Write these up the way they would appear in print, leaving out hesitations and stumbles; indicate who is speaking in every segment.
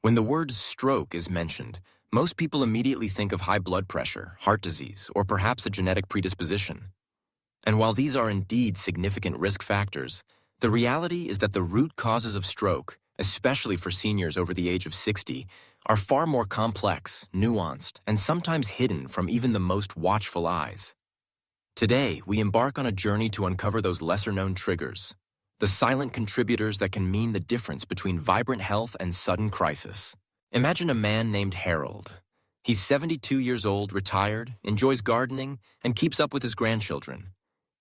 Speaker 1: When the word stroke is mentioned, most people immediately think of high blood pressure, heart disease, or perhaps a genetic predisposition. And while these are indeed significant risk factors, the reality is that the root causes of stroke, especially for seniors over the age of 60, are far more complex, nuanced, and sometimes hidden from even the most watchful eyes. Today, we embark on a journey to uncover those lesser-known triggers, the silent contributors that can mean the difference between vibrant health and sudden crisis. Imagine a man named Harold. He's 72 years old, retired, enjoys gardening, and keeps up with his grandchildren.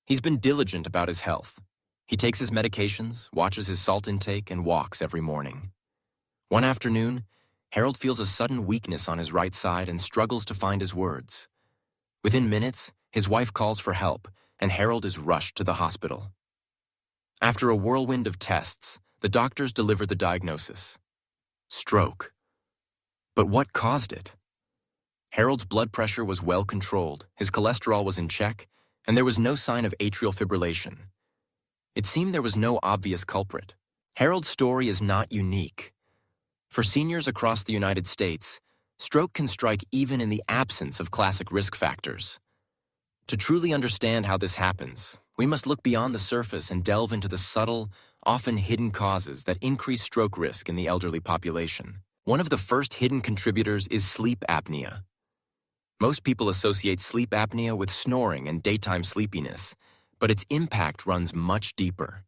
Speaker 1: He's been diligent about his health. He takes his medications, watches his salt intake, and walks every morning. One afternoon, Harold feels a sudden weakness on his right side and struggles to find his words. Within minutes, his wife calls for help, and Harold is rushed to the hospital. After a whirlwind of tests, the doctors deliver the diagnosis: stroke. But what caused it? Harold's blood pressure was well controlled, his cholesterol was in check, and there was no sign of atrial fibrillation. It seemed there was no obvious culprit. Harold's story is not unique. For seniors across the United States, stroke can strike even in the absence of classic risk factors. To truly understand how this happens, we must look beyond the surface and delve into the subtle, often hidden causes that increase stroke risk in the elderly population. One of the first hidden contributors is sleep apnea. Most people associate sleep apnea with snoring and daytime sleepiness, but its impact runs much deeper.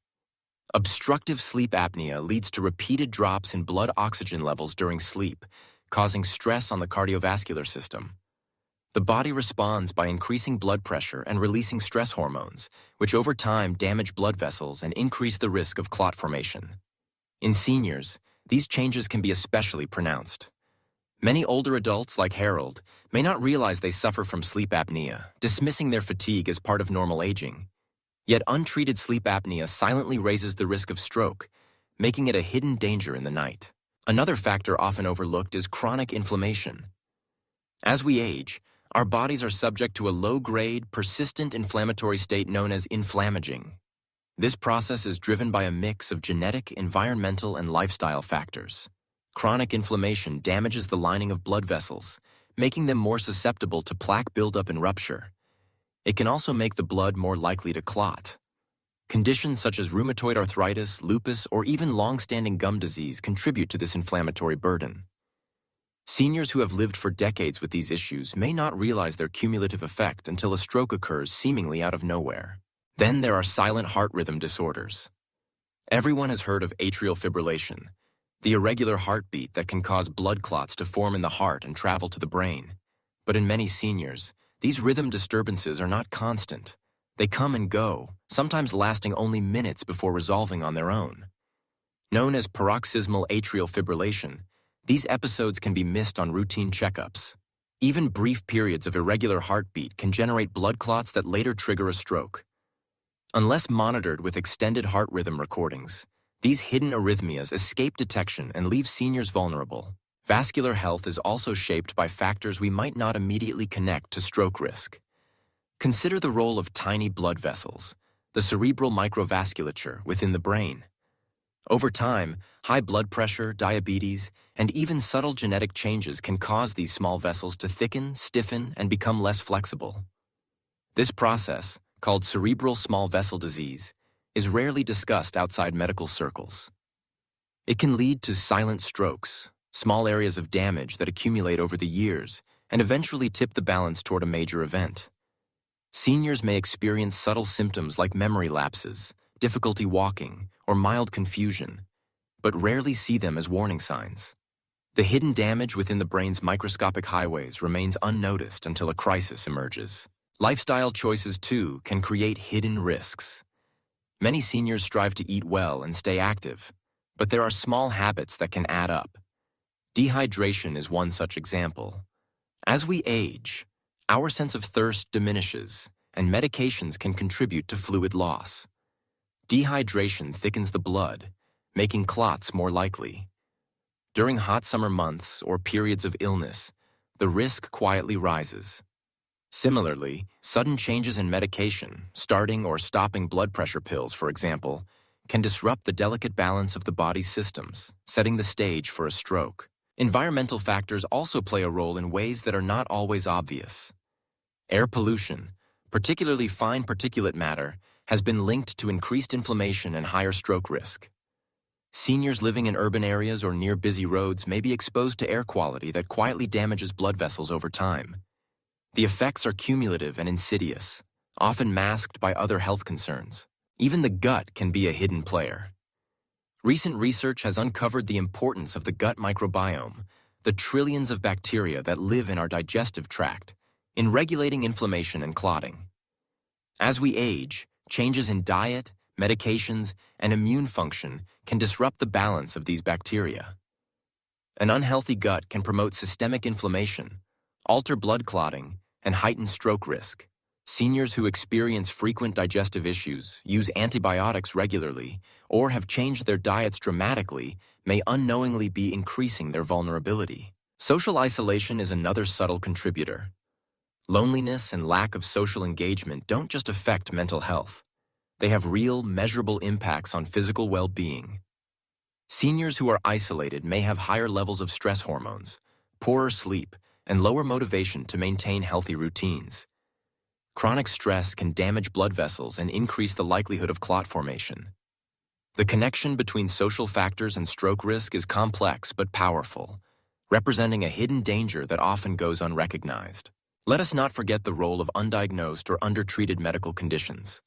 Speaker 1: Obstructive sleep apnea leads to repeated drops in blood oxygen levels during sleep, causing stress on the cardiovascular system. The body responds by increasing blood pressure and releasing stress hormones, which over time damage blood vessels and increase the risk of clot formation. In seniors, these changes can be especially pronounced. Many older adults, like Harold, may not realize they suffer from sleep apnea, dismissing their fatigue as part of normal aging. Yet untreated sleep apnea silently raises the risk of stroke, making it a hidden danger in the night. Another factor often overlooked is chronic inflammation. As we age, our bodies are subject to a low-grade, persistent inflammatory state known as inflammaging. This process is driven by a mix of genetic, environmental, and lifestyle factors. Chronic inflammation damages the lining of blood vessels, making them more susceptible to plaque buildup and rupture. It can also make the blood more likely to clot. Conditions such as rheumatoid arthritis, lupus, or even long-standing gum disease contribute to this inflammatory burden. Seniors who have lived for decades with these issues may not realize their cumulative effect until a stroke occurs seemingly out of nowhere. Then there are silent heart rhythm disorders. Everyone has heard of atrial fibrillation, the irregular heartbeat that can cause blood clots to form in the heart and travel to the brain. But in many seniors, these rhythm disturbances are not constant. They come and go, sometimes lasting only minutes before resolving on their own. Known as paroxysmal atrial fibrillation, these episodes can be missed on routine checkups. Even brief periods of irregular heartbeat can generate blood clots that later trigger a stroke. Unless monitored with extended heart rhythm recordings, these hidden arrhythmias escape detection and leave seniors vulnerable. Vascular health is also shaped by factors we might not immediately connect to stroke risk. Consider the role of tiny blood vessels, the cerebral microvasculature within the brain. Over time, high blood pressure, diabetes, and even subtle genetic changes can cause these small vessels to thicken, stiffen, and become less flexible. This process, called cerebral small vessel disease, is rarely discussed outside medical circles. It can lead to silent strokes, small areas of damage that accumulate over the years and eventually tip the balance toward a major event. Seniors may experience subtle symptoms like memory lapses, difficulty walking, or mild confusion, but rarely see them as warning signs. The hidden damage within the brain's microscopic highways remains unnoticed until a crisis emerges. Lifestyle choices, too, can create hidden risks. Many seniors strive to eat well and stay active, but there are small habits that can add up. Dehydration is one such example. As we age, our sense of thirst diminishes, and medications can contribute to fluid loss. Dehydration thickens the blood, making clots more likely. During hot summer months or periods of illness, the risk quietly rises. Similarly, sudden changes in medication, starting or stopping blood pressure pills, for example, can disrupt the delicate balance of the body's systems, setting the stage for a stroke. Environmental factors also play a role in ways that are not always obvious. Air pollution, particularly fine particulate matter, has been linked to increased inflammation and higher stroke risk. Seniors living in urban areas or near busy roads may be exposed to air quality that quietly damages blood vessels over time. The effects are cumulative and insidious, often masked by other health concerns. Even the gut can be a hidden player. Recent research has uncovered the importance of the gut microbiome, the trillions of bacteria that live in our digestive tract, in regulating inflammation and clotting. As we age, changes in diet, medications, and immune function can disrupt the balance of these bacteria. An unhealthy gut can promote systemic inflammation, alter blood clotting, and heighten stroke risk. Seniors who experience frequent digestive issues, use antibiotics regularly, or have changed their diets dramatically may unknowingly be increasing their vulnerability. Social isolation is another subtle contributor. Loneliness and lack of social engagement don't just affect mental health. They have real, measurable impacts on physical well-being. Seniors who are isolated may have higher levels of stress hormones, poorer sleep, and lower motivation to maintain healthy routines. Chronic stress can damage blood vessels and increase the likelihood of clot formation. The connection between social factors and stroke risk is complex but powerful, representing a hidden danger that often goes unrecognized. Let us not forget the role of undiagnosed or undertreated medical conditions.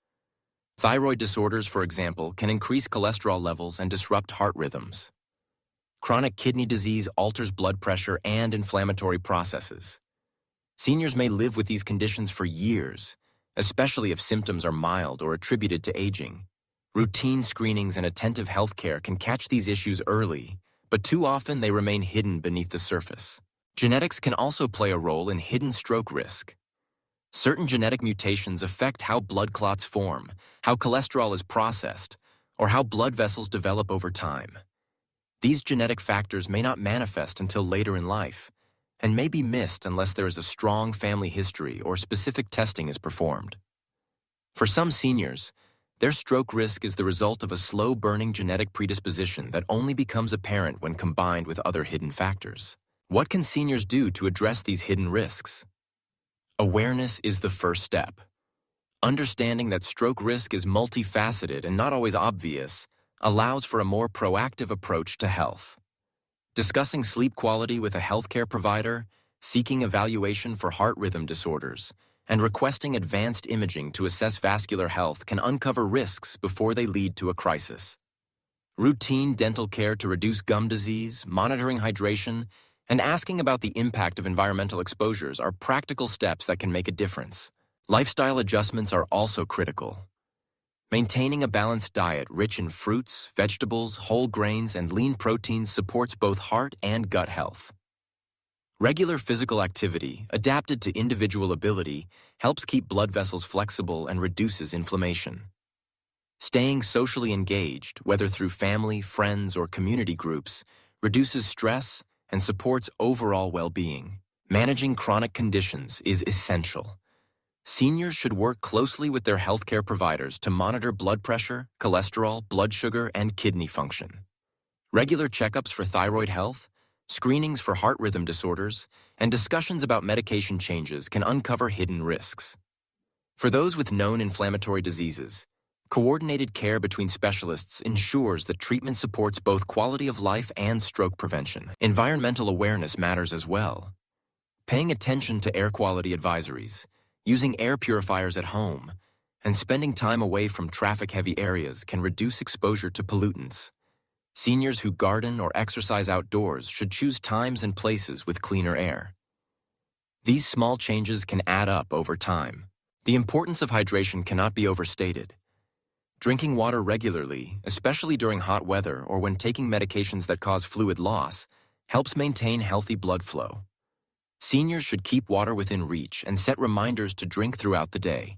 Speaker 1: Thyroid disorders, for example, can increase cholesterol levels and disrupt heart rhythms. Chronic kidney disease alters blood pressure and inflammatory processes. Seniors may live with these conditions for years, especially if symptoms are mild or attributed to aging. Routine screenings and attentive health care can catch these issues early, but too often they remain hidden beneath the surface. Genetics can also play a role in hidden stroke risk. Certain genetic mutations affect how blood clots form, how cholesterol is processed, or how blood vessels develop over time. These genetic factors may not manifest until later in life, and may be missed unless there is a strong family history or specific testing is performed. For some seniors, their stroke risk is the result of a slow-burning genetic predisposition that only becomes apparent when combined with other hidden factors. What can seniors do to address these hidden risks? Awareness is the first step. Understanding that stroke risk is multifaceted and not always obvious allows for a more proactive approach to health. Discussing sleep quality with a healthcare provider, seeking evaluation for heart rhythm disorders, and requesting advanced imaging to assess vascular health can uncover risks before they lead to a crisis. Routine dental care to reduce gum disease, monitoring hydration, and asking about the impact of environmental exposures are practical steps that can make a difference. Lifestyle adjustments are also critical. Maintaining a balanced diet rich in fruits, vegetables, whole grains, and lean proteins supports both heart and gut health. Regular physical activity, adapted to individual ability, helps keep blood vessels flexible and reduces inflammation. Staying socially engaged, whether through family, friends, or community groups, reduces stress and supports overall well-being. Managing chronic conditions is essential. Seniors should work closely with their healthcare providers to monitor blood pressure, cholesterol, blood sugar, and kidney function. Regular checkups for thyroid health, screenings for heart rhythm disorders, and discussions about medication changes can uncover hidden risks. For those with known inflammatory diseases, coordinated care between specialists ensures that treatment supports both quality of life and stroke prevention. Environmental awareness matters as well. Paying attention to air quality advisories, using air purifiers at home, and spending time away from traffic-heavy areas can reduce exposure to pollutants. Seniors who garden or exercise outdoors should choose times and places with cleaner air. These small changes can add up over time. The importance of hydration cannot be overstated. Drinking water regularly, especially during hot weather or when taking medications that cause fluid loss, helps maintain healthy blood flow. Seniors should keep water within reach and set reminders to drink throughout the day.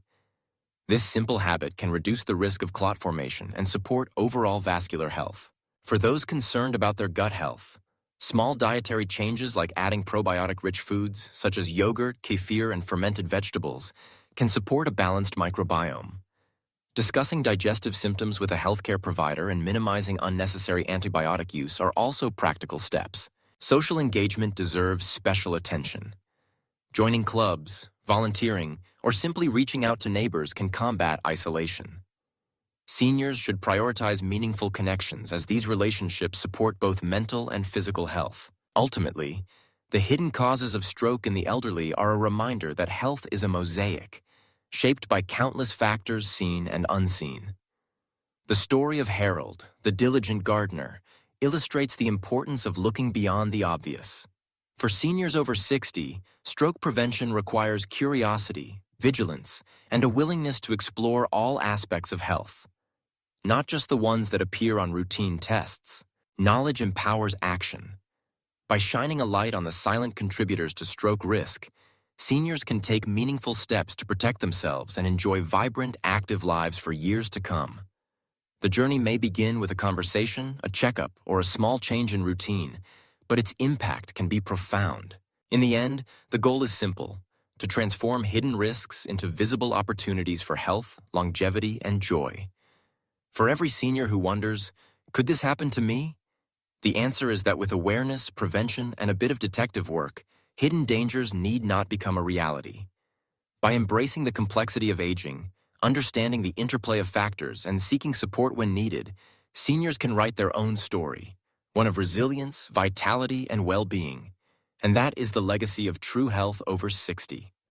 Speaker 1: This simple habit can reduce the risk of clot formation and support overall vascular health. For those concerned about their gut health, small dietary changes like adding probiotic-rich foods such as yogurt, kefir, and fermented vegetables can support a balanced microbiome. Discussing digestive symptoms with a healthcare provider and minimizing unnecessary antibiotic use are also practical steps. social engagement deserves special attention. Joining clubs, volunteering, or simply reaching out to neighbors can combat isolation. Seniors should prioritize meaningful connections as these relationships support both mental and physical health. Ultimately, the hidden causes of stroke in the elderly are a reminder that health is a mosaic, shaped by countless factors seen and unseen. The story of Harold, the diligent gardener, illustrates the importance of looking beyond the obvious. For seniors over 60, stroke prevention requires curiosity, vigilance, and a willingness to explore all aspects of health. Not just the ones that appear on routine tests. Knowledge empowers action. By shining a light on the silent contributors to stroke risk, seniors can take meaningful steps to protect themselves and enjoy vibrant, active lives for years to come. The journey may begin with a conversation, a checkup, or a small change in routine, but its impact can be profound. In the end, the goal is simple: to transform hidden risks into visible opportunities for health, longevity, and joy. For every senior who wonders, could this happen to me? The answer is that with awareness, prevention, and a bit of detective work, hidden dangers need not become a reality. By embracing the complexity of aging, understanding the interplay of factors, and seeking support when needed, seniors can write their own story, one of resilience, vitality, and well-being. And that is the legacy of True Health Over 60.